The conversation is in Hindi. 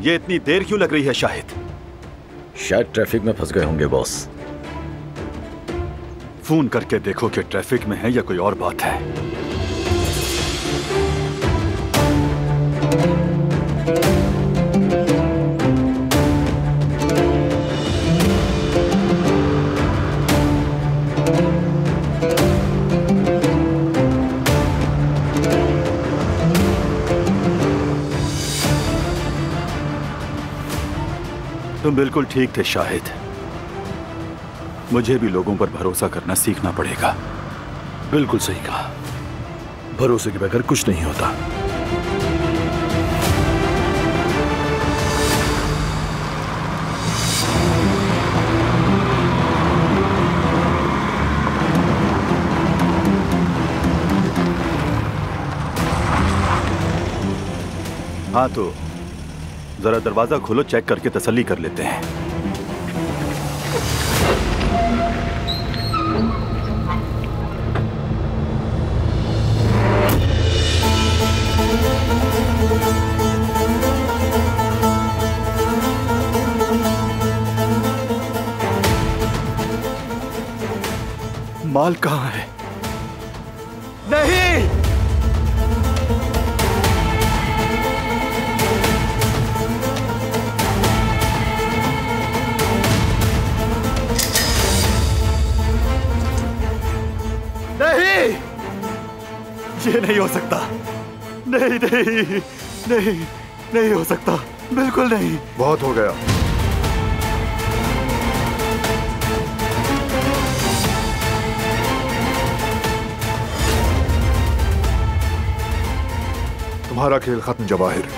ये इतनी देर क्यों लग रही है शाहिद? शायद ट्रैफिक में फंस गए होंगे बॉस। फोन करके देखो कि ट्रैफिक में है या कोई और बात है। तुम बिल्कुल ठीक थे शाहिद। मुझे भी लोगों पर भरोसा करना सीखना पड़ेगा। बिल्कुल सही कहा, भरोसे के बगैर कुछ नहीं होता। हाँ तो जरा दरवाजा खोलो, चेक करके तसल्ली कर लेते हैं। माल कहाँ है? नहीं! नहीं! ये नहीं हो सकता। नहीं नहीं नहीं नहीं हो सकता, बिल्कुल नहीं। बहुत हो गया। तुम्हारा खेल खत्म जवाहिर।